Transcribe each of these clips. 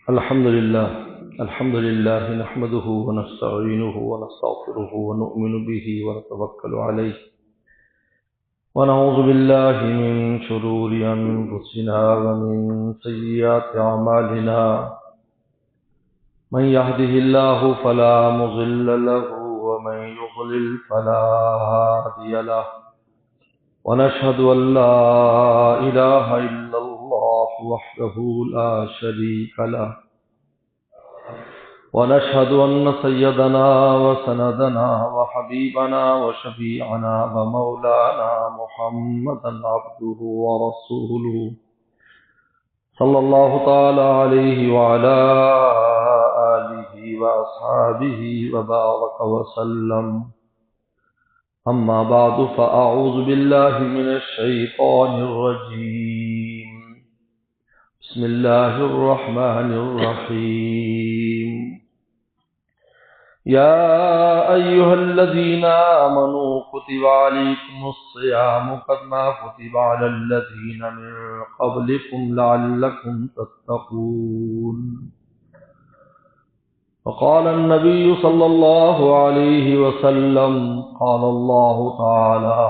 الحمد لله نحمده ونستعينه ونستغفره ونؤمن به ونتوكل عليه ونعوذ بالله من شرور أنفسنا ومن سيئات أعمالنا من يهده الله فلا مضل له ومن يضلل فلا هادي له ونشهد أن لا إله إلا الله وحده لا شريك له ونشهد أن سيدنا وسندنا وحبيبنا وشفيعنا ومولانا محمدا عبده ورسوله صلى الله تعالى عليه وعلى آله وأصحابه وبارك وسلم. أما بعد فأعوذ بالله من الشيطان الرجيم. بسم الله الرحمن الرحيم. يا أيها الذين آمنوا كتب عليكم الصيام كما كتب على الذين من قبلكم لعلكم تتقون. وقال النبي صلى الله عليه وسلم قال الله تعالى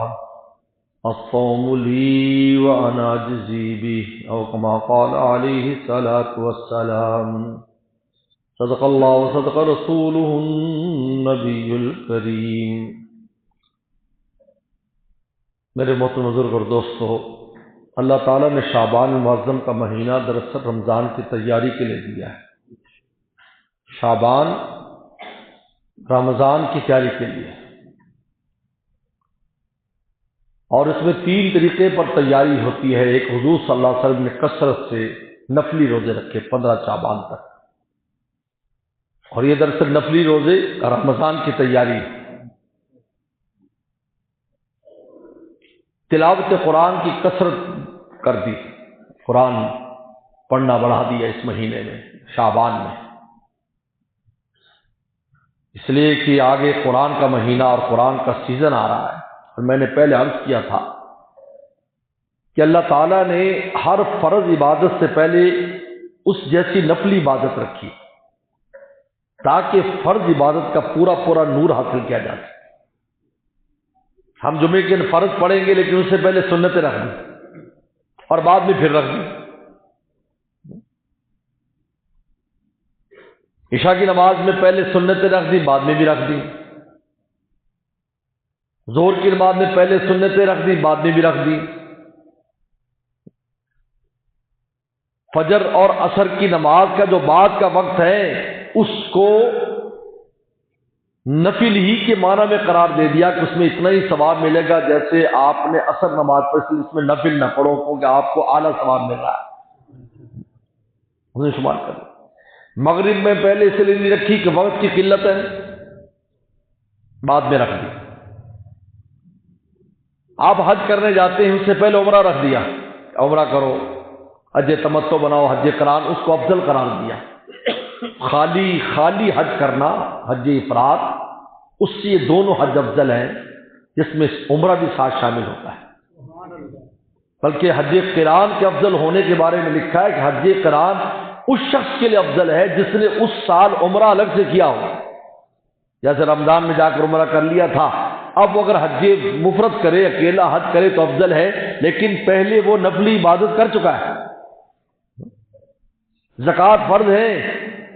الصوم لي وأنا أجزي به أو كما قال عليه الصلاة والسلام. صدق الله وصدق رسوله النبي الكريم. میرے محترم بزرگ اور دوستو، اللہ تعالیٰ نے شعبان المعظم کا مہینہ دراصل رمضان کی تیاری کے لیے دیا ہے. شعبان رمضان کی تیاری کے لیے، اور اس میں 3 طریقے پر تیاری ہوتی ہے. ایک، حضور صلی اللہ علیہ وسلم نے کثرت سے نفلی روزے رکھے 15 شعبان تک، اور یہ دراصل نفلی روزے رمضان کی تیاری. تلاوت قرآن کی کثرت کر دی، قرآن پڑھنا بڑھا دیا اس مہینے میں، شعبان میں، اس لیے کہ آگے قرآن کا مہینہ اور قرآن کا سیزن آ رہا ہے. اور میں نے پہلے عرض کیا تھا کہ اللہ تعالیٰ نے ہر فرض عبادت سے پہلے اس جیسی نفلی عبادت رکھی تاکہ فرض عبادت کا پورا پورا نور حاصل کیا جا سکے. ہم جمعے کے فرض پڑھیں گے لیکن اس سے پہلے سنتیں رکھ دیں اور بعد میں پھر رکھ دیں. عشاء کی نماز میں پہلے سنتیں رکھ دی، بعد میں بھی رکھ دی. ظہر کی نماز میں پہلے سنتیں رکھ دی، بعد میں بھی رکھ دی. فجر اور عصر کی نماز کا جو بعد کا وقت ہے اس کو نفل ہی کے معنی میں قرار دے دیا کہ اس میں اتنا ہی ثواب ملے گا جیسے آپ نے عصر نماز پڑھی، اس میں نفل نہ پڑھو کیونکہ آپ کو اعلیٰ ثواب مل رہا ہے. انہیں شمار کر. مغرب میں پہلے اس لیے نہیں رکھی کہ وقت کی قلت ہے، بعد میں رکھ دی. آپ حج کرنے جاتے ہیں، اس سے پہلے عمرہ رکھ دیا، عمرہ کرو، حج تمتع بناؤ، حج قران، اس کو افضل قرار دیا. خالی حج کرنا، حج افراد، اس سے یہ دونوں حج افضل ہیں جس میں عمرہ بھی ساتھ شامل ہوتا ہے. بلکہ حج قران کے افضل ہونے کے بارے میں لکھا ہے کہ حج قران اس شخص کے لیے افضل ہے جس نے اس سال عمرہ الگ سے کیا ہو. جیسے رمضان میں جا کر عمرہ کر لیا تھا، اب وہ اگر حج مفرد کرے، اکیلا حج کرے تو افضل ہے، لیکن پہلے وہ نفلی عبادت کر چکا ہے. زکوٰۃ فرض ہے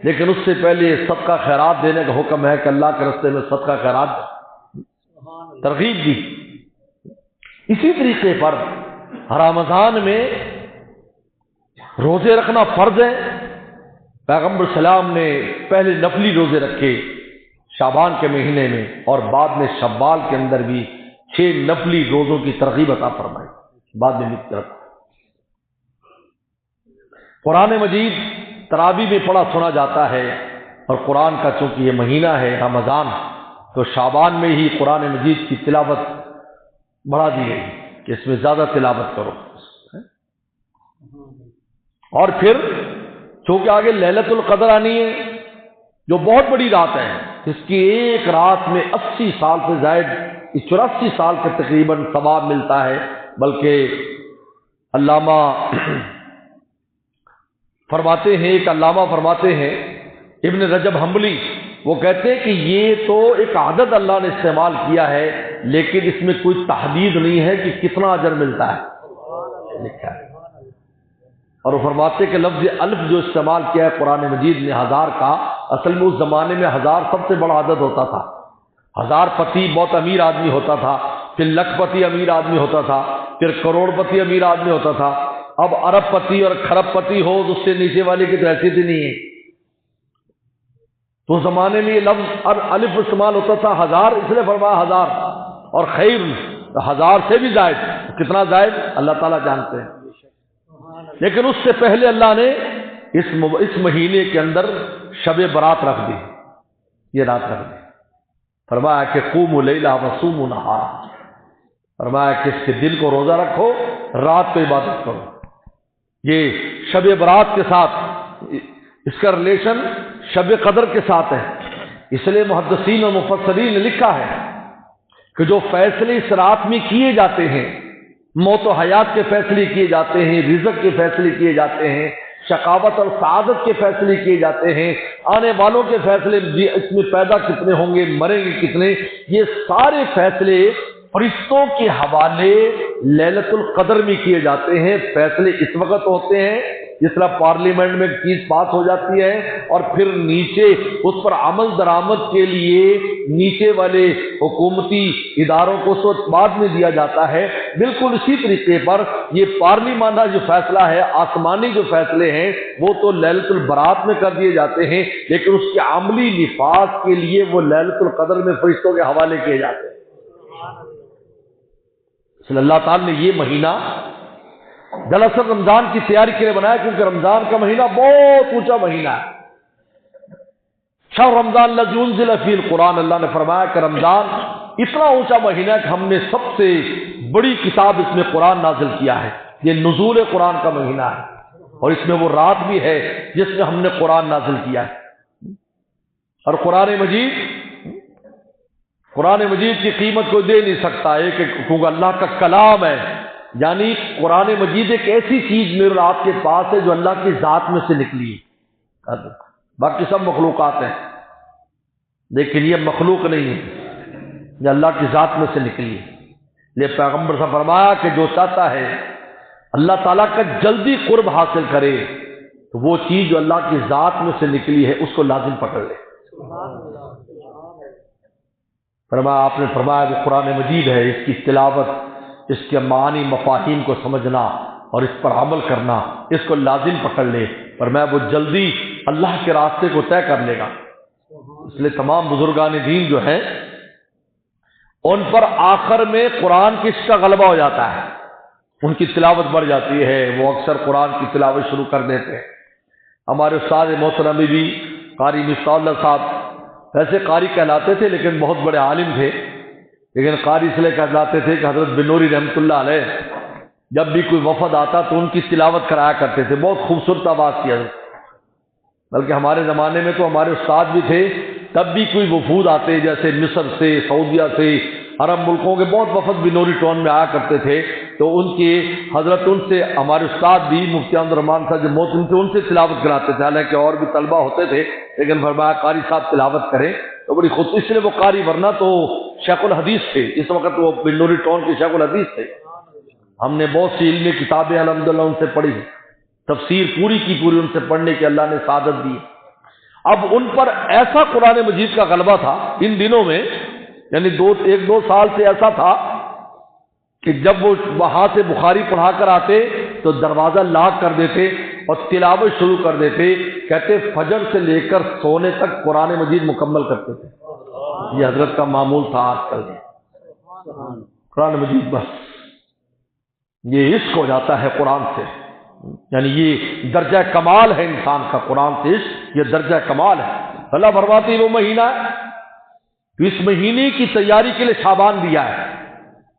لیکن اس سے پہلے صدقہ خیرات دینے کا حکم ہے کہ اللہ کے راستے میں صدقہ خیرات ترغیب دی. اسی طریقے پر رمضان میں روزے رکھنا فرض ہے. پیغمبر سلام نے پہلے نفلی روزے رکھے شعبان کے مہینے میں، اور بعد میں شوال کے اندر بھی 6 نفلی روزوں کی ترغیب عطا فرمائی. بعد میں قرآن مجید تراویح میں پڑھا سنا جاتا ہے، اور قرآن کا چونکہ یہ مہینہ ہے رمضان، تو شعبان میں ہی قرآن مجید کی تلاوت بڑھا دی گئی کہ اس میں زیادہ تلاوت کرو. اور پھر چونکہ آگے لیلۃ القدر آنی ہے جو بہت بڑی رات ہے، اس کی ایک رات میں 80 سال سے زائد 84 سال کے تقریباً ثواب ملتا ہے. بلکہ علامہ فرماتے ہیں، ایک علامہ فرماتے ہیں ابن رجب حنبلی، وہ کہتے ہیں کہ یہ تو ایک عدد اللہ نے استعمال کیا ہے، لیکن اس میں کوئی تحدید نہیں ہے کہ کتنا اجر ملتا ہے، لکھا ہے۔ اور وہ فرماتے کہ لفظ الف جو استعمال کیا ہے قرآن مجید نے 1000 کا، اصل میں اس زمانے میں 1000 سب سے بڑا عدد ہوتا تھا۔ 1000 پتی بہت امیر آدمی ہوتا تھا، پھر لکھ پتی امیر آدمی ہوتا تھا، پھر کروڑ پتی امیر آدمی ہوتا تھا۔ اب ارب پتی اور کھرب پتی ہو تو اس سے نیچے والے کی تو حیثیت ہی نہیں ہے۔ تو اس زمانے میں یہ لفظ الف استعمال ہوتا تھا 1000، اس لیے فرمایا 1000، اور خیر 1000 سے بھی زائد، کتنا زائد اللہ تعالیٰ جانتے ہیں۔ لیکن اس سے پہلے اللہ نے اس مہینے کے اندر شب برات رکھ دی، یہ رات رکھ دی، فرمایا کہ قوموا لیلہ وصوموا نہارا، فرمایا کہ اس کے دل کو روزہ رکھو، رات کو عبادت کرو۔ یہ شب برات کے ساتھ اس کا ریلیشن شب قدر کے ساتھ ہے، اس لیے محدثین اور مفسرین نے لکھا ہے کہ جو فیصلے اس رات میں کیے جاتے ہیں، موت و حیات کے فیصلے کیے جاتے ہیں، رزق کے فیصلے کیے جاتے ہیں، شقاوت اور سعادت کے فیصلے کیے جاتے ہیں، آنے والوں کے فیصلے، اس میں پیدا کتنے ہوں گے، مریں گے کتنے، یہ سارے فیصلے فرشتوں کے حوالے لیلۃ القدر میں کیے جاتے ہیں۔ فیصلے اس وقت ہوتے ہیں جس طرح پارلیمنٹ میں چیز پاس ہو جاتی ہے اور پھر نیچے اس پر عمل درآمد کے لیے نیچے والے حکومتی اداروں کو اس وقت بعد میں دیا جاتا ہے۔ بالکل اسی طریقے پر یہ پارلیمانہ جو فیصلہ ہے، آسمانی جو فیصلے ہیں، وہ تو لیلۃ البرات میں کر دیے جاتے ہیں، لیکن اس کے عملی نفاذ کے لیے وہ لیلۃ القدر میں فرشتوں کے حوالے کیے جاتے ہیں۔ اس لیے اللہ تعالیٰ نے یہ مہینہ دراصل رمضان کی تیاری کے لیے بنایا، کیونکہ رمضان کا مہینہ بہت اونچا مہینہ ہے۔ شہر رمضان الذی انزل فیہ القرآن، اللہ نے فرمایا کہ رمضان اتنا اونچا مہینہ ہے کہ ہم نے سب سے بڑی کتاب اس میں قرآن نازل کیا ہے۔ یہ نزول قرآن کا مہینہ ہے، اور اس میں وہ رات بھی ہے جس میں ہم نے قرآن نازل کیا ہے۔ اور قرآن مجید کی قیمت کوئی دے نہیں سکتا ہے، کہ کیونکہ اللہ کا کلام ہے، یعنی قرآن مجید ایک ایسی چیز میرے اور آپ کے پاس ہے جو اللہ کی ذات میں سے نکلی ہے۔ باقی سب مخلوقات ہیں، لیکن یہ مخلوق نہیں ہے، یہ اللہ کی ذات میں سے نکلی ہے۔ یہ پیغمبر سے فرمایا کہ جو چاہتا ہے اللہ تعالیٰ کا جلدی قرب حاصل کرے تو وہ چیز جو اللہ کی ذات میں سے نکلی ہے اس کو لازم پکڑ لے۔ فرمایا، آپ نے فرمایا کہ قرآن مجید ہے، اس کی تلاوت، اس کے معنی مفاہیم کو سمجھنا اور اس پر عمل کرنا، اس کو لازم پکڑ لے، فرمایا وہ جلدی اللہ کے راستے کو طے کر لے گا۔ اس لیے تمام بزرگان دین جو ہیں ان پر آخر میں قرآن کی کا غلبہ ہو جاتا ہے، ان کی تلاوت بڑھ جاتی ہے، وہ اکثر قرآن کی تلاوت شروع کر دیتے ہیں۔ ہمارے استاد محترم بھی قاری مفتاح اللہ صاحب ویسے قاری کہلاتے تھے لیکن بہت بڑے عالم تھے، لیکن قاری اس لیے کہلاتے تھے کہ حضرت بنوری رحمۃ اللہ علیہ جب بھی کوئی وفد آتا تو ان کی تلاوت کرایا کرتے تھے، بہت خوبصورت آواز کی حضرت۔ بلکہ ہمارے زمانے میں تو ہمارے استاد بھی تھے، تب بھی کوئی وفود آتے جیسے مصر سے، سعودیہ سے، عرب ملکوں کے بہت وفد بنوری ٹون میں آیا کرتے تھے، تو ان کے حضرت ان سے ہمارے استاد بھی مفتی عبد الرحمان صاحب جو موت تھے ان سے تلاوت کراتے تھے، حالانکہ اور بھی طلبہ ہوتے تھے، لیکن فرمایا قاری صاحب تلاوت کریں تو بڑی خود، اس لیے وہ قاری، ورنہ تو شیخ الحدیث تھے، اس وقت وہ بنوری ٹون کے شیخ الحدیث تھے۔ ہم نے بہت سی علمی کتابیں الحمدللہ ان سے پڑھی، تفسیر پوری کی پوری ان سے پڑھنے کی اللہ نے سعادت دی۔ اب ان پر ایسا قرآن مجید کا غلبہ تھا ان دنوں میں، یعنی ایک دو سال سے ایسا تھا کہ جب وہ وہاں سے بخاری پڑھا کر آتے تو دروازہ لاک کر دیتے اور تلاوت شروع کر دیتے، کہتے فجر سے لے کر سونے تک قرآن مجید مکمل کرتے تھے۔ یہ حضرت کا معمول تھا آج کل، قرآن مجید بس یہ عشق ہو جاتا ہے قرآن سے، یعنی یہ درجہ کمال ہے انسان کا، قرآن سے عشق یہ درجہ کمال ہے۔ اللہ فرماتے وہ مہینہ ہے، تو اس مہینے کی تیاری کے لیے شعبان دیا ہے،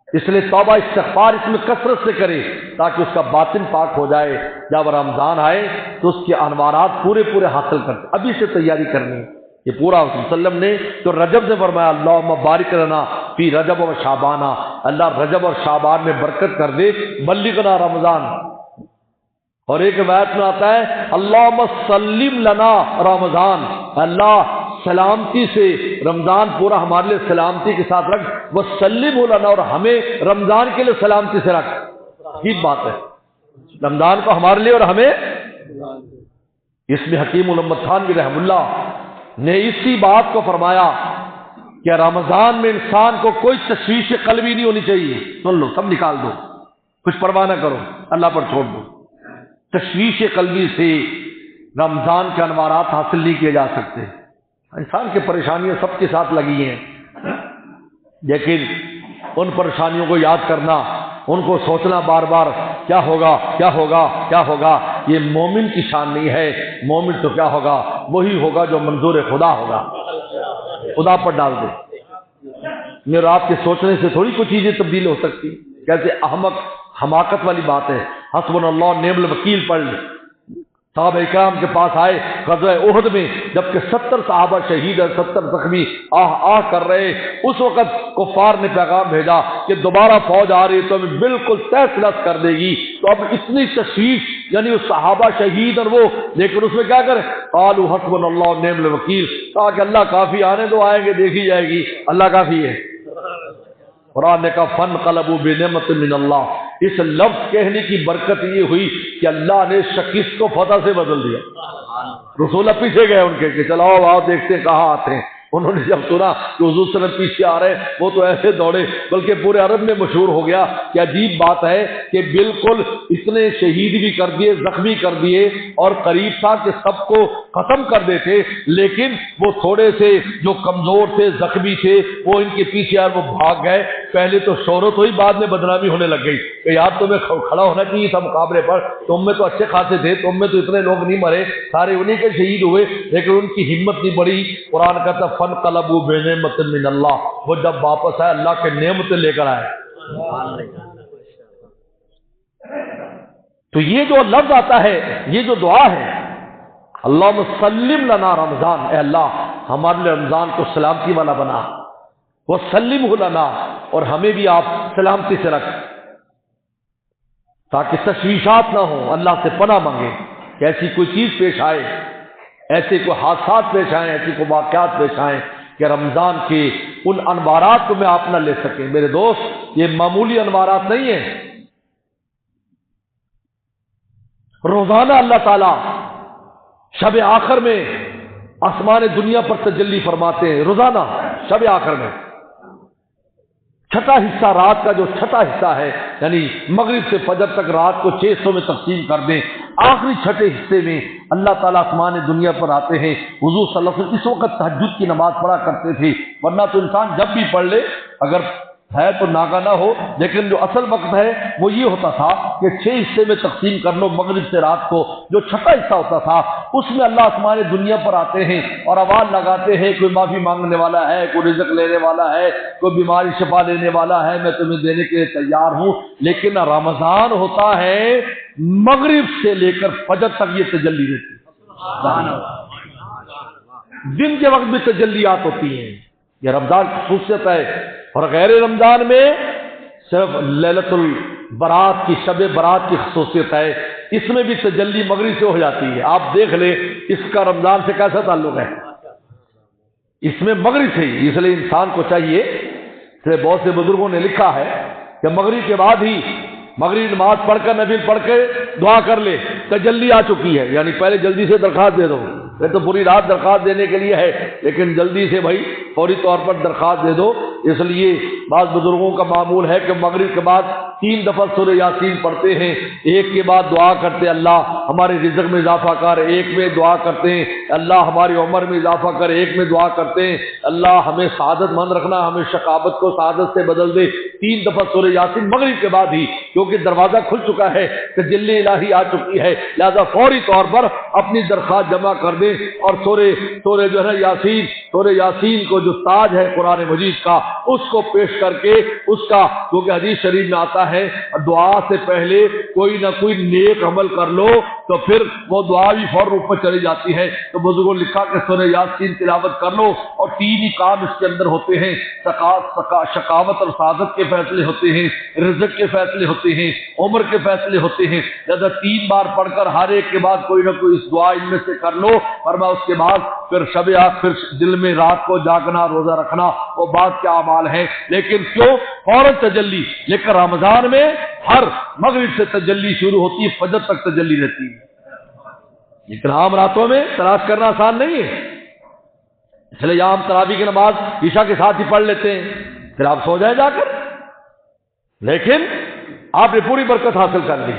اس لیے توبہ استغفار اس میں کثرت سے کرے تاکہ اس کا باطن پاک ہو جائے، جب رمضان آئے تو اس کے انوارات پورے حاصل کرتے، ابھی سے تیاری کرنی ہے۔ یہ پورا وسلم نے تو رجب سے فرمایا اللہم بارک لنا فی رجب و شعبانہ، اللہ رجب اور شعبان میں برکت کر دے، بلغنا رمضان، اور ایک روایت میں آتا ہے اللہم سلم لنا رمضان، اللہ سلامتی سے رمضان پورا ہمارے لیے سلامتی کے ساتھ رکھ، وسلم لنا، اور ہمیں رمضان کے لیے سلامتی سے رکھ۔ عجیب بات ہے، رمضان کو ہمارے لیے اور ہمیں۔ اس میں حکیم الامت تھانوی رحم اللہ نے اسی بات کو فرمایا کہ رمضان میں انسان کو کوئی تشویش قلبی نہیں ہونی چاہیے۔ سن لو، سب نکال دو، کچھ پرواہ نہ کرو، اللہ پر چھوڑ دو۔ تشویش قلبی سے رمضان کے انوارات حاصل نہیں کیے جا سکتے۔ انسان کی پریشانیاں سب کے ساتھ لگی ہیں، لیکن ان پریشانیوں کو یاد کرنا، ان کو سوچنا بار بار کیا ہوگا کیا ہوگا کیا ہوگا، یہ مومن کی شان نہیں ہے۔ مومن تو کیا ہوگا، وہی ہوگا جو منظور خدا ہوگا۔ خدا پر ڈال دے، میرے آپ کے سوچنے سے تھوڑی کوئی چیزیں تبدیل ہو سکتی۔ کیسے احمق حماقت والی بات ہے۔ حسبنا اللہ نعم الوکیل پڑھ لیں۔ صحابہ اکرام کے پاس آئے غزوہ احد میں، جبکہ 70 صحابہ شہید اور 70 زخمی آہ آہ کر رہے، اس وقت کفار نے پیغام بھیجا کہ دوبارہ فوج آ رہی ہے تو ہمیں بالکل تہس نہس کر دے گی۔ تو اب اتنی تشویش، یعنی وہ صحابہ شہید اور وہ، لیکن اس میں کیا کریں، قالوا حسبنا اللہ نعم الوکیل، کہا کہ اللہ کافی، آنے دو، آئیں گے، دیکھی جائے گی، اللہ کافی ہے۔ قرآن نے کہا فانقلبوا بنعمت من اللہ، اس لفظ کہنے کی برکت یہ ہوئی کہ اللہ نے شکست کو فتح سے بدل دیا۔ رسول پیچھے گئے ان کے کہ چلاؤ آؤ دیکھتے ہیں کہاں آتے ہیں۔ انہوں نے جب سنا کہ حضور صلی اللہ علیہ وسلم پیچھے آ رہے ہیں، وہ تو ایسے دوڑے، بلکہ پورے عرب میں مشہور ہو گیا کہ عجیب بات ہے کہ بالکل اتنے شہید بھی کر دیے، زخمی کر دیے، اور قریب تھا کہ سب کو ختم کر دیتے، لیکن وہ تھوڑے سے جو کمزور تھے، زخمی تھے، وہ ان کے پیچھے آئے، وہ بھاگ گئے۔ پہلے تو شہرت ہوئی، بعد میں بدنامی ہونے لگ گئی کہ یار تمہیں کھڑا ہونا چاہیے تھا مقابلے پر، تم میں تو اچھے خاصے تھے، تم میں تو اتنے لوگ نہیں مرے، سارے انہی کے شہید ہوئے، لیکن ان کی ہمت نہیں بڑھی۔ قرآن کہتا فانقلبوا بنعمت من اللہ، وہ جب واپس آئے اللہ کے نعمتیں لے کر آئے۔ تو یہ جو لفظ آتا ہے، یہ جو دعا ہے، اللہم سلم لنا رمضان، اے اللہ ہمارے لیے رمضان کو سلامتی والا بنا، وسلمہ لنا، اور ہمیں بھی آپ سلامتی سے رکھ، تاکہ تشویشات نہ ہوں۔ اللہ سے پناہ مانگے کہ ایسی کوئی چیز پیش آئے، ایسے کوئی حادثات پیش آئیں، ایسی کوئی واقعات پیش آئیں کہ رمضان کے ان انوارات کو میں آپ نہ لے سکیں۔ میرے دوست، یہ معمولی انوارات نہیں ہیں۔ روزانہ اللہ تعالیٰ شب آخر میں آسمان دنیا پر تجلی فرماتے ہیں، روزانہ شب آخر میں چھٹا حصہ، رات کا جو چھٹا حصہ ہے، یعنی مغرب سے فجر تک رات کو 6 حصوں میں تقسیم کر دیں، آخری چھٹے حصے میں اللہ تعالیٰ آسمان دنیا پر آتے ہیں۔ حضور صلی اللہ علیہ وسلم اس وقت تہجد کی نماز پڑھا کرتے تھے، ورنہ تو انسان جب بھی پڑھ لے، اگر ہے تو ناگا نہ ہو، لیکن جو اصل وقت ہے وہ یہ ہوتا تھا کہ 6 حصے میں تقسیم کر لو مغرب سے رات کو، جو چھٹا حصہ ہوتا تھا اس میں اللہ آسمان دنیا پر آتے ہیں اور آواز لگاتے ہیں، کوئی معافی مانگنے والا ہے، کوئی رزق لینے والا ہے، کوئی بیماری شفا دینے والا ہے، میں تمہیں دینے کے لیے تیار ہوں۔ لیکن رمضان ہوتا ہے مغرب سے لے کر فجر تک یہ تجلی رہتی ہے، دن کے وقت بھی تجلیات ہوتی ہیں۔ یہ رمضان کی خصوصیت ہے، اور غیر رمضان میں صرف لیلۃ البرات کی، شب برات کی خصوصیت ہے، اس میں بھی تجلی مغرب سے ہو جاتی ہے۔ آپ دیکھ لیں اس کا رمضان سے کیسا تعلق ہے، اس میں مغرب سے ہی، اس لیے انسان کو چاہیے، اس لیے بہت سے بزرگوں نے لکھا ہے کہ مغرب کے بعد ہی، مغرب نماز پڑھ کر نفل پڑھ کے دعا کر لے، تجلی آ چکی ہے، یعنی پہلے جلدی سے درخواست دے دو، یہ تو پوری رات درخواست دینے کے لیے ہے، لیکن جلدی سے بھائی فوری طور پر درخواست دے دو۔ اس لیے بعض بزرگوں کا معمول ہے کہ مغرب کے بعد 3 دفعہ سورہ یاسین پڑھتے ہیں، ایک کے بعد دعا کرتے ہیں اللہ ہمارے رزق میں اضافہ کر، ایک میں دعا کرتے ہیں اللہ ہماری عمر میں اضافہ کر، ایک میں دعا کرتے ہیں اللہ ہمیں سعادت مند رکھنا، ہمیں شقاوت کو سعادت سے بدل دے۔ 3 دفعہ سورہ یاسین مغرب کے بعد ہی، کیونکہ دروازہ کھل چکا ہے، تجلی الہی آ چکی ہے، لہذا فوری طور پر اپنی درخواست جمع کر دیں اور سورہ جو ہے یاسین، سورہ یاسین کو جو تاج ہے قرآن مجید کا، اس کو پیش کر کے اس کا، کیونکہ حدیث شریف میں آتا ہے دعا سے پہلے کوئی نہ کوئی نیک عمل کر لو تو پھر وہ دعا بھی فوراً اوپر چلی جاتی ہے۔ تو بزرگوں نے لکھا کہ سورہ یاسین تلاوت کر لو، اور 3 ہی کام اس کے اندر ہوتے ہیں، شقاوت اور سعادت کے فیصلے ہوتے ہیں، رزق کے فیصلے ہوتے ہیں، عمر کے فیصلے ہوتے ہیں، لہذا 3 بار پڑھ کر ہر ایک کے بعد کوئی نہ کوئی اس دعا ان میں سے کر لو، فرمایا اس کے بعد پھر شب پھر دل میں رات کو جاگنا، روزہ رکھنا، وہ بات کیا اعمال ہیں، لیکن کیوں فوراً تجلی، لیکن رمضان میں ہر مغرب سے تجلی شروع ہوتی ہے، فجر تک تجلی رہتی ہے، لیکن عام راتوں میں تلاش کرنا آسان نہیں ہے، اس لیے یہاں ہم تراویح کی نماز عشاء کے ساتھ ہی پڑھ لیتے ہیں، پھر آپ سو جائیں جا کر، لیکن آپ نے پوری برکت حاصل کر لی۔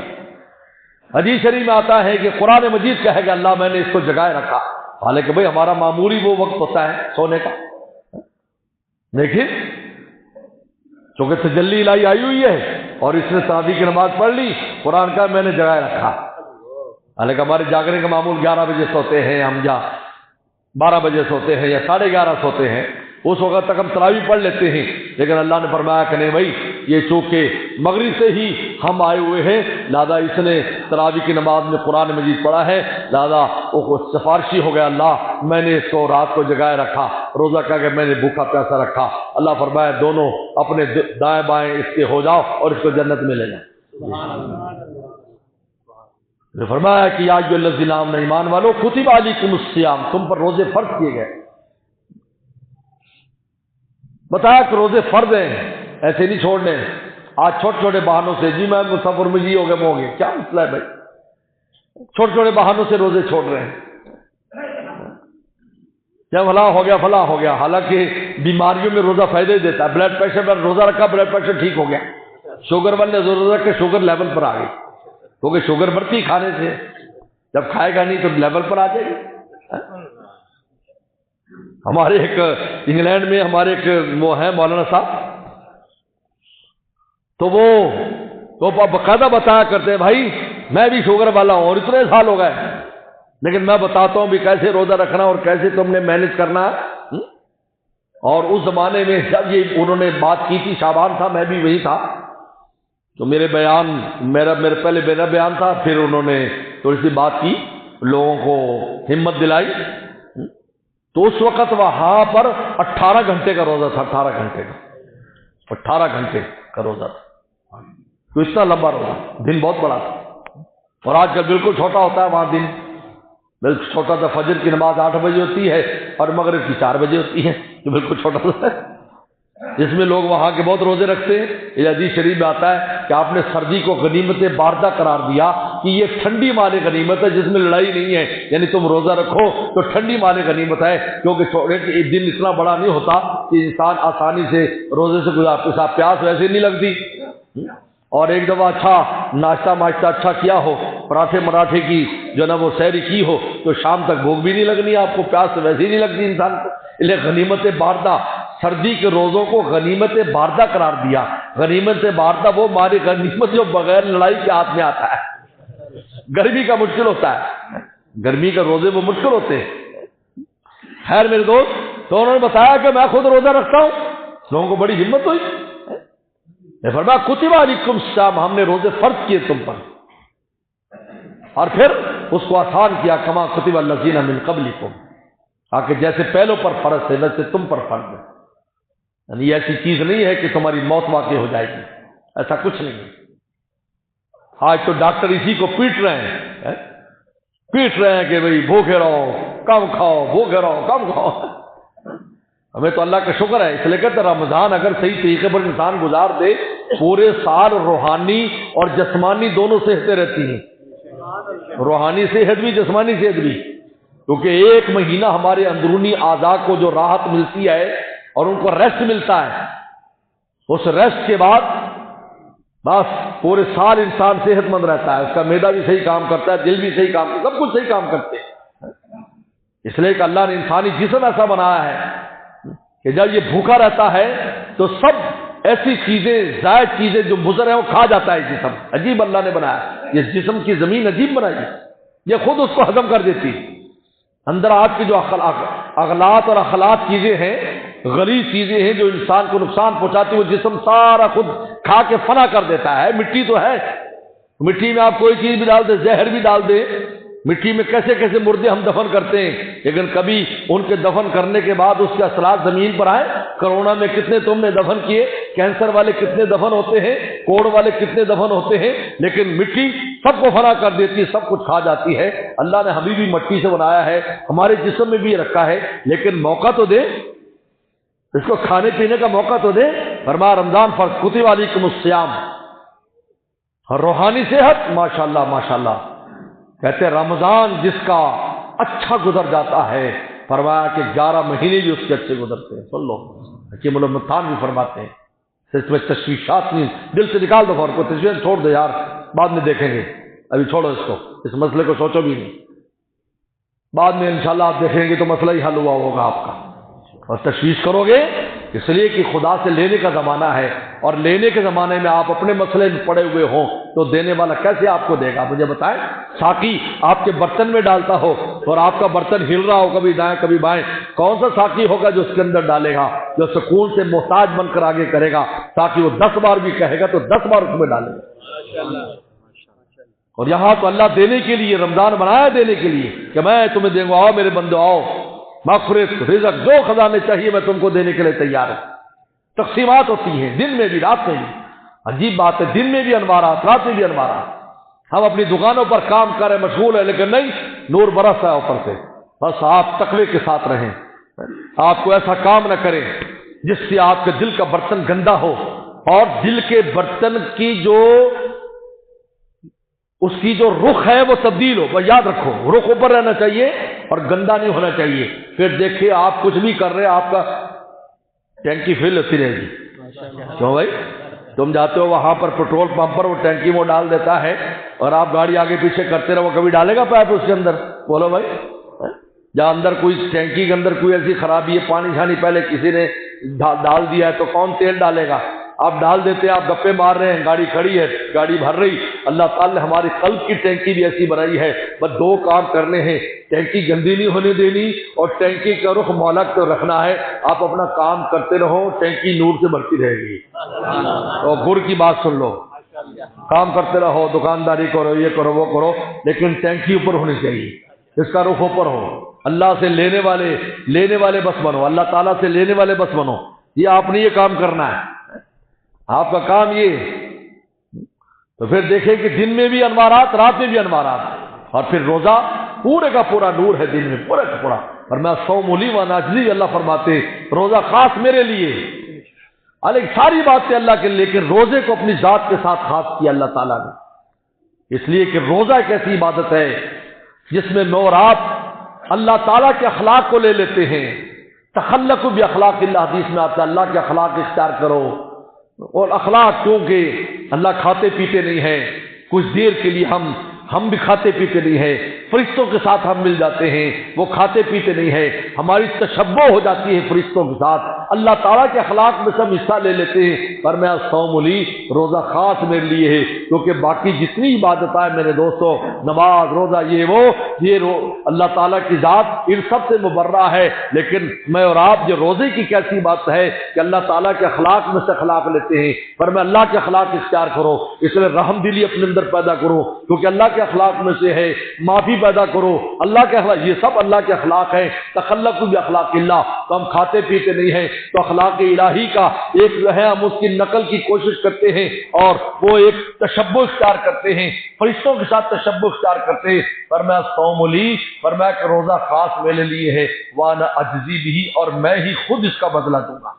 حدیث شریف میں آتا ہے کہ قرآن مجید کہے گا اللہ میں نے اس کو جگائے رکھا، حالانکہ بھئی ہمارا معمولی وہ وقت ہوتا ہے سونے کا، لیکن چونکہ تجلی الہی آئی ہوئی ہے اور اس نے تراویح کی نماز پڑھ لی، قرآن کا میں نے جگائے رکھا، حالانکہ ہمارے جاگنے کا معمول 11 بجے سوتے ہیں ہم، یا 12 بجے سوتے ہیں یا 11:30 سوتے ہیں، اس وقت تک ہم تراویح پڑھ لیتے ہیں، لیکن اللہ نے فرمایا کہ نہیں بھائی یہ چونکہ مغرب سے ہی ہم آئے ہوئے ہیں، لہذا اس نے تراویح کی نماز میں قرآن مجید پڑھا ہے، لہذا وہ سفارشی ہو گیا اللہ میں نے اس کو رات کو جگائے رکھا، روزہ کہہ کے میں نے بھوکا پیاسا رکھا، اللہ فرمایا دونوں اپنے دائیں بائیں اس کے ہو جاؤ اور اس کو جنت میں لے جاؤ۔ نے فرمایا کہ یا ایھا الذین آمنوا ایمان والو کتب علیکم الصیام، تم پر روزے فرض کیے گئے، بتایا کہ روزے فرض ہیں، ایسے نہیں چھوڑنے، آج چھوٹے چھوٹے بہانوں سے جی میں مسافر میں جی ہو گئے وہ ہو گئے، کیا مسئلہ ہے بھائی، چھوٹے چھوٹے بہانوں سے روزے چھوڑ رہے ہیں، کیا فلاں ہو گیا، حالانکہ بیماریوں میں روزہ فائدہ ہی دیتا ہے، بلڈ پریشر پر روزہ رکھا بلڈ پریشر ٹھیک ہو گیا، شوگر والے روزہ رکھ کے شوگر لیول پر آ گئی، کیونکہ شوگر بڑھتی کھانے سے، جب کھائے گا نہیں تو لیول پر آ جائے گی۔ ہمارے ایک انگلینڈ میں ہمارے ایک وہ ہیں مولانا صاحب، تو وہ باقاعدہ بتایا کرتے ہیں بھائی میں بھی شوگر والا ہوں اور اتنے سال ہو گئے، لیکن میں بتاتا ہوں بھی کیسے روزہ رکھنا اور کیسے تم نے مینج کرنا ہے، اور اس زمانے میں جب یہ انہوں نے بات کی تھی، شعبان تھا میں بھی وہی تھا، تو میرے پہلے میرا بیان تھا، پھر انہوں نے تھوڑی سی بات کی، لوگوں کو ہمت دلائی، تو اس وقت وہاں پر 18 گھنٹے کا روزہ تھا، 18 گھنٹے کا روزہ تھا، تو اتنا لمبا روزہ، دن بہت بڑا تھا، اور آج کل بالکل چھوٹا ہوتا ہے وہاں دن، بالکل چھوٹا تھا، فجر کی نماز 8 بجے ہوتی ہے اور مغرب کی 4 بجے ہوتی ہے، جو بالکل چھوٹا ہوتا ہے، جس میں لوگ وہاں کے بہت روزے رکھتے ہیں۔ یہ حدیث شریف میں آتا ہے کہ آپ نے سردی کو غنیمت باردہ قرار دیا کہ یہ ٹھنڈی مال غنیمت ہے جس میں لڑائی نہیں ہے، یعنی تم روزہ رکھو تو ٹھنڈی مال غنیمت ہے، کیونکہ دن اتنا بڑا نہیں ہوتا کہ انسان آسانی سے روزے سے گزار، پیاس ویسے نہیں لگتی، اور ایک دفعہ اچھا ناشتہ اچھا کیا ہو، پراٹھے کی جو نا وہ سحری کی ہو، تو شام تک بھوک بھی نہیں لگنی، آپ کو پیاس ویسے ہی نہیں لگتی انسان کو، اس لیے غنیمت باردہ، سردی کے روزوں کو غنیمت باردہ قرار دیا۔ غنیمت باردہ وہ ماری غنیمت جو بغیر لڑائی کے ہاتھ میں آتا ہے، گرمی کا مشکل ہوتا ہے، گرمی کا روزے وہ مشکل ہوتے ہیں۔ خیر میرے دوست، تو انہوں نے بتایا کہ میں خود روزہ رکھتا ہوں، لوگوں کو بڑی ہمت ہوئی، میں فرمایا کتب علیکم الصیام، ہم نے روزے فرض کیے تم پر، اور پھر اس کو آسان کیا، کما کتب الذین من قبلکم، تاکہ جیسے پہلوں پر فرض ہے ویسے تم پر فرض ہے، یعنی یہ ایسی چیز نہیں ہے کہ تمہاری موت واقع ہو جائے گی، ایسا کچھ نہیں ہے۔ آج تو ڈاکٹر اسی کو پیٹ رہے ہیں کہ بھئی بھوکے رہو کم کھاؤ، بھوکے رہو کم کھاؤ۔ ہمیں تو اللہ کا شکر ہے، اس لیے کہ رمضان اگر صحیح طریقے پر انسان گزار دے، پورے سال روحانی اور جسمانی دونوں صحتیں رہتی ہیں، روحانی صحت بھی جسمانی صحت بھی، کیونکہ ایک مہینہ ہمارے اندرونی اعضاء کو جو راحت ملتی ہے اور ان کو ریسٹ ملتا ہے، اس ریسٹ کے بعد بس پورے سال انسان صحت مند رہتا ہے، اس کا معدہ بھی صحیح کام کرتا ہے، دل بھی صحیح کام کرتا ہے، سب کچھ صحیح کام کرتے ہیں۔ اس لیے کہ اللہ نے انسانی جسم ایسا بنایا ہے کہ جب یہ بھوکا رہتا ہے تو سب ایسی چیزیں زائد چیزیں جو مضر ہیں وہ کھا جاتا ہے جسم، عجیب اللہ نے بنایا، یہ جسم کی زمین عجیب بنائی ہے، یہ خود اس کو ہضم کر دیتی ہے۔ اندر آپ کی جو اغلاط اور اخلاط چیزیں ہیں، غلیظ چیزیں ہیں جو انسان کو نقصان پہنچاتی، وہ جسم سارا خود کھا کے فنا کر دیتا ہے۔ مٹی تو ہے، مٹی میں آپ کوئی چیز بھی ڈال دیں، زہر بھی ڈال دیں مٹی میں کیسے کیسے مردے ہم دفن کرتے ہیں، لیکن کبھی ان کے دفن کرنے کے بعد اس کے اثرات زمین پر آئے؟ کرونا میں کتنے تم نے دفن کیے، کینسر والے کتنے دفن ہوتے ہیں، کوڑ والے کتنے دفن ہوتے ہیں، لیکن مٹی سب کو فنا کر دیتی ہے، سب کچھ کھا جاتی ہے۔ اللہ نے ہمیں بھی مٹی سے بنایا ہے، ہمارے جسم میں بھی رکھا ہے، لیکن موقع تو دے، اس کو کھانے پینے کا موقع تو دے۔ فرمایا رمضان فرض کتب علیکم الصیام، اور روحانی صحت ماشاءاللہ ماشاءاللہ، کہتے ہیں رمضان جس کا اچھا گزر جاتا ہے، فرمایا کہ 11 مہینے بھی اس کے اچھے گزرتے ہیں۔ سن لو، حکیم الامتحان بھی فرماتے ہیں اس میں تشویشات نہیں، دل سے نکال دو، کو تشویش چھوڑ دو یار، بعد میں دیکھیں گے، ابھی چھوڑو اس کو، اس مسئلے کو سوچو بھی نہیں، بعد میں انشاءاللہ آپ دیکھیں گے تو مسئلہ ہی حل ہوا ہوگا آپ کا۔ اور تشویش کرو گے اس لیے کہ خدا سے لینے کا زمانہ ہے، اور لینے کے زمانے میں آپ اپنے مسئلے میں پڑے ہوئے ہوں تو دینے والا کیسے آپ کو دے گا؟ مجھے بتائیں، ساقی آپ کے برتن میں ڈالتا ہو اور آپ کا برتن ہل رہا ہو کبھی دائیں کبھی بائیں، کون سا ساقی ہوگا جو اس کے اندر ڈالے گا، جو سکون سے محتاج بن کر آگے کرے گا؟ ساقی وہ 10 بار بھی کہے گا تو 10 بار اس میں ڈالے گا۔ اور یہاں تو اللہ دینے کے لیے رمضان بنایا، دینے کے لیے کہ میں تمہیں دیں گا، آؤ میرے بندو آؤ، مغفرت رزق جو خزانے چاہیے میں تم کو دینے کے لیے تیار ہوں۔ تقسیمات ہوتی ہیں دن میں بھی رات میں بھی، عجیب بات ہے، دن میں بھی انوارات، رات میں بھی انوارات۔ ہم اپنی دکانوں پر کام کر رہے مشغول ہیں، لیکن نہیں، نور برس ہے اوپر سے۔ بس آپ تقوی کے ساتھ رہیں، آپ کو ایسا کام نہ کریں جس سے آپ کے دل کا برتن گندا ہو، اور دل کے برتن کی جو اس کی جو رخ ہے وہ تبدیل ہو۔ بس یاد رکھو، رخ اوپر رہنا چاہیے اور گندا نہیں ہونا چاہیے۔ پھر دیکھیے آپ کچھ بھی کر رہے، آپ کا ٹینکی فل ہوتی رہے گی۔ کیوں بھائی؟ تم جاتے ہو وہاں پر پیٹرول پمپ پر، وہ ٹینکی وہ ڈال دیتا ہے اور آپ گاڑی آگے پیچھے کرتے رہو، کبھی ڈالے گا پائپ اس کے اندر؟ بولو بھائی، جہاں اندر کوئی ٹینکی کے اندر کوئی ایسی خرابی ہے، پانی شانی پہلے کسی نے ڈال دیا ہے تو کون تیل ڈالے گا؟ آپ ڈال دیتے ہیں، آپ گپے مار رہے ہیں، گاڑی کھڑی ہے، گاڑی بھر رہی۔ اللہ تعالی نے ہماری قلب کی ٹینکی بھی ایسی بنائی ہے، بس 2 کام کرنے ہیں، ٹینکی گندی نہیں ہونے دینی اور ٹینکی کا رخ مولک تو رکھنا ہے۔ آپ اپنا کام کرتے رہو، ٹینکی نور سے بھرتی رہے گی۔ اور گر کی بات سن لو، کام کرتے رہو، دکانداری کرو، یہ کرو وہ کرو، لیکن ٹینکی اوپر ہونی چاہیے، اس کا رخ اوپر ہو۔ اللہ سے لینے والے بس بنو، اللہ تعالیٰ سے لینے والے بس بنو۔ یہ آپ نے یہ کام کرنا ہے، آپ کا کام یہ۔ تو پھر دیکھیں کہ دن میں بھی انوارات، رات میں بھی انوارات، اور پھر روزہ پورے کا پورا نور ہے دن میں، پورے کا پورا۔ اور میں صوم لی و ناجلی، اللہ فرماتے روزہ خاص میرے لیے، الگ ساری باتیں اللہ کے، لیکن روزے کو اپنی ذات کے ساتھ خاص کیا اللہ تعالیٰ نے، اس لیے کہ روزہ ایک ایسی عبادت ہے جس میں میں اور آپ اللہ تعالیٰ کے اخلاق کو لے لیتے ہیں۔ تخلقوا باخلاق اللہ، حدیث میں آتا ہے اللہ کے اخلاق اختیار کرو۔ اور اخلاق کیونکہ اللہ کھاتے پیتے نہیں ہے، کچھ دیر کے لیے ہم بھی کھاتے پیتے نہیں ہیں، فرشتوں کے ساتھ ہم مل جاتے ہیں، وہ کھاتے پیتے نہیں ہیں، ہماری تشبہ ہو جاتی ہے فرشتوں کے ساتھ، اللہ تعالیٰ کے اخلاق میں سب حصہ لے لیتے ہیں۔ پر میں صوم لی، روزہ خاص میرے لیے ہے، کیونکہ باقی جتنی عبادت ہے میرے دوستوں، نماز روزہ یہ اللہ تعالیٰ کی ذات ان سب سے مبرہ ہے، لیکن میں اور آپ جو روزے کی کیسی بات ہے کہ اللہ تعالیٰ کے اخلاق میں سے اخلاق لیتے ہیں۔ پر میں اللہ کے اخلاق اختیار کرو، اس لیے رحم دلی اپنے اندر پیدا کرو، کیونکہ اللہ کے اخلاق میں سے ہے معافی پیدا کرو، اللہ کے اخلاق، یہ سب اللہ کے اخلاق ہیں۔ تخلقوا باخلاق اللہ، تو ہم کھاتے پیتے نہیں ہیں، تو اخلاق الہی کا ایک جو ہے ہم اس کی نقل کی کوشش کرتے ہیں، اور وہ ایک تشبہ اختیار کرتے ہیں، فرشتوں کے ساتھ تشبہ اختیار کرتے ہیں۔ فرمایا صوم لی، فرمایا کہ روزہ خاص میرے لیے ہے، وانا اجزی بھی، اور میں ہی خود اس کا بدلہ دوں گا،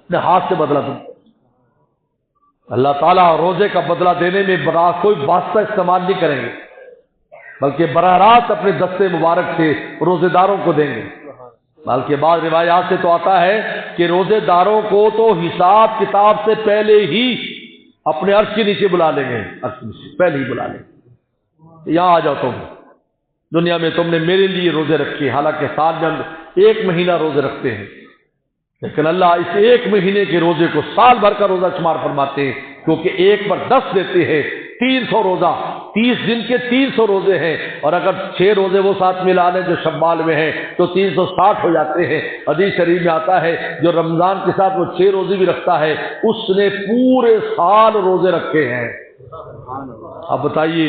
میں ہاتھ سے بدلہ دوں گا۔ اللہ تعالیٰ روزے کا بدلہ دینے میں کوئی واسطہ استعمال نہیں کریں گے، بلکہ براہ راست اپنے دستے مبارک سے روزے داروں کو دیں گے۔ بلکہ بعض روایات سے تو آتا ہے کہ روزے داروں کو تو حساب کتاب سے پہلے ہی اپنے عرش کے نیچے بلا لیں گے، عرش کے نیچے پہلے ہی بلا لیں گے، یہاں آ جاؤ تم، دنیا میں تم نے میرے لیے روزے رکھے، حالانکہ سال میں ہم 1 مہینہ روزے رکھتے ہیں، لیکن اللہ اس 1 مہینے کے روزے کو سال بھر کا روزہ شمار فرماتے ہیں، کیونکہ 1 پر 10 دیتے ہیں، 300 روزہ، 30 دن کے 300 روزے ہیں، اور اگر 6 روزے وہ ساتھ ملا لیں جو شوال میں ہیں تو 360 ہو جاتے ہیں۔ حدیث شریف میں آتا ہے جو رمضان کے ساتھ وہ 6 روزے بھی رکھتا ہے اس نے پورے سال روزے رکھے ہیں۔ اب بتائیے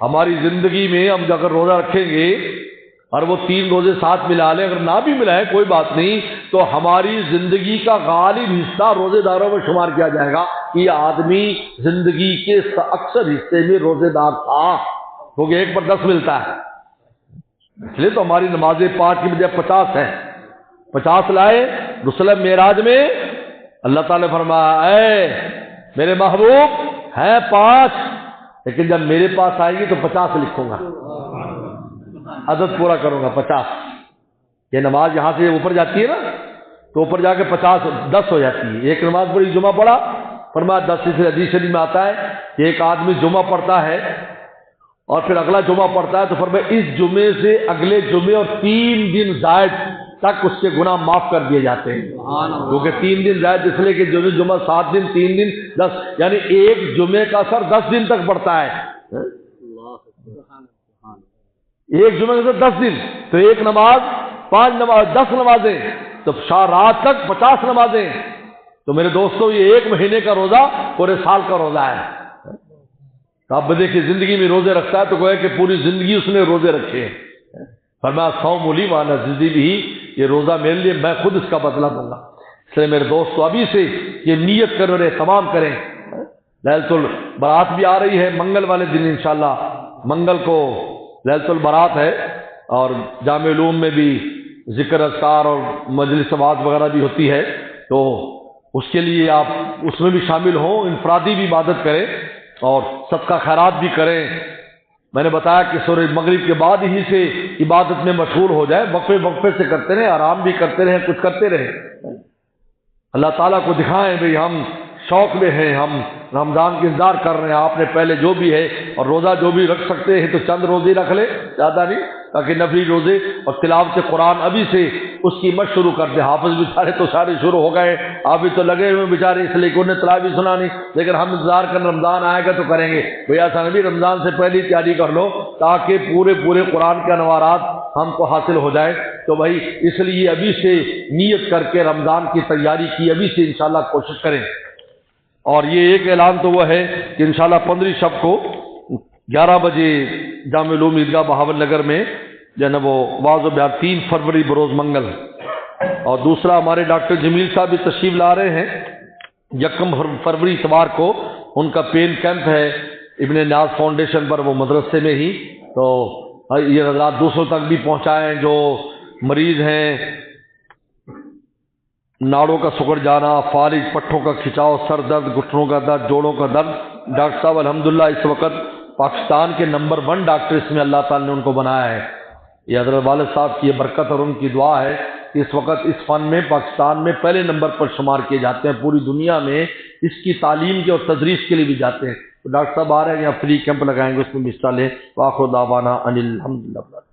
ہماری زندگی میں ہم اگر روزہ رکھیں گے اور وہ 3 روزے ساتھ ملا لیں، اگر نہ بھی ملائے کوئی بات نہیں، تو ہماری زندگی کا غالب حصہ روزے داروں میں شمار کیا جائے گا کہ یہ آدمی زندگی کے اکثر حصے میں روزے دار تھا، کیونکہ 1 پر 10 ملتا ہے۔ اس لیے تو ہماری نماز 5 کی بجائے 50 ہے، 50 لائے۔ رسول معراج میں اللہ تعالیٰ نے فرمایا اے میرے محبوب ہے 5، لیکن جب میرے پاس آئے گی تو 50 لکھوں گا، عدد پورا کروں گا 50۔ یہ نماز یہاں سے اوپر جاتی ہے نا، تو اوپر جا کے 10 ہو جاتی ہے۔ ایک نماز پڑھی، جمعہ پڑھا، فرمایا 10۔ اس حدیث شریف میں آتا ہے کہ ایک آدمی جمعہ پڑھتا ہے اور پھر اگلا جمعہ پڑھتا ہے، تو فرمایا اس جمعے سے اگلے جمعے اور 3 دن زائد تک اس کے گناہ معاف کر دیے جاتے ہیں، کیونکہ 3 دن زائد اس لیے کہ جمعہ 7 دن، 3 دن 10، یعنی ایک جمعے کا اثر 10 دن تک پڑتا ہے۔ ایک جمعے سے 10 دن، تو ایک نماز 5 نماز 10 نمازیں، تو رات تک 50 نمازیں۔ تو میرے دوستو یہ 1 مہینے کا روزہ پورے سال کا روزہ ہے۔ تو آپ دیکھیے زندگی میں روزے رکھتا ہے تو گویا کہ پوری زندگی اس نے روزے رکھے ہیں۔ فرمایا صوم لی وانا زندگی بھی، یہ روزہ میرے لیے، میں خود اس کا بدلہ دوں گا۔ اس لیے میرے دوستو ابھی سے یہ نیت کرو، تمام کریں۔ لیلۃ البرات بھی آ رہی ہے منگل والے دن انشاءاللہ، منگل کو لیلۃ البرات ہے، اور جامع علوم میں بھی ذکر اذکار اور مجلس وعظ وغیرہ بھی ہوتی ہے، تو اس کے لیے آپ اس میں بھی شامل ہوں، انفرادی بھی عبادت کریں اور صدقہ خیرات بھی کریں۔ میں نے بتایا کہ سورہ مغرب کے بعد ہی سے عبادت میں مشغول ہو جائے، وقفے وقفے سے کرتے رہیں، آرام بھی کرتے رہیں، کچھ کرتے رہیں۔ اللہ تعالیٰ کو دکھائیں بھئی ہم شوق میں ہیں، ہم رمضان کے انتظار کر رہے ہیں۔ آپ نے پہلے جو بھی ہے، اور روزہ جو بھی رکھ سکتے ہیں تو چند روزے رکھ لیں، زیادہ نہیں، تاکہ نفلی روزے اور تلاوت قرآن ابھی سے اس کی مشق شروع کر دیں۔ حافظ بیچارے تو سارے شروع ہو گئے، آپ بھی تو لگے ہوئے بیچارے، اس لیے کہ انہیں تلاوت بھی سنا نہیں، لیکن ہم انتظار کر رمضان آئے گا تو کریں گے۔ بھئی ایسا نبی رمضان سے پہلے تیاری کر لو تاکہ پورے قرآن کے انوارات ہم کو حاصل ہو جائے۔ تو بھائی اس لیے ابھی سے نیت کر کے رمضان کی تیاری کی، ابھی سے انشاءاللہ کوشش کریں۔ اور یہ ایک اعلان تو وہ ہے کہ انشاءاللہ 15 شب کو 11 بجے جامع علوم عیدگاہ بہاول نگر میں جو ہے نا وہ واعظ و بیان 3 فروری بروز منگل، اور دوسرا ہمارے ڈاکٹر جمیل صاحب بھی تشریف لا رہے ہیں 1 فروری اتوار کو، ان کا پین کیمپ ہے ابن نیاز فاؤنڈیشن پر، وہ مدرسے میں ہی، تو یہ حضرات دوسروں تک بھی پہنچائیں جو مریض ہیں، ناڑوں کا سکڑ جانا، فالج، پٹھوں کا کھچاؤ، سر درد، گھٹنوں کا درد، جوڑوں کا درد۔ ڈاکٹر صاحب الحمدللہ اس وقت پاکستان کے نمبر 1 ڈاکٹر اس میں اللہ تعالیٰ نے ان کو بنایا ہے۔ یہ حضرت والد صاحب کی یہ برکت اور ان کی دعا ہے کہ اس وقت اس فن میں پاکستان میں پہلے نمبر پر شمار کیے جاتے ہیں، پوری دنیا میں اس کی تعلیم کے اور تدریس کے لیے بھی جاتے ہیں۔ تو ڈاکٹر صاحب آ رہے ہیں، یہاں فری کیمپ لگائیں گے، اس میں بھی حصہ لیں۔ وآخر دعوانا ان الحمدللہ۔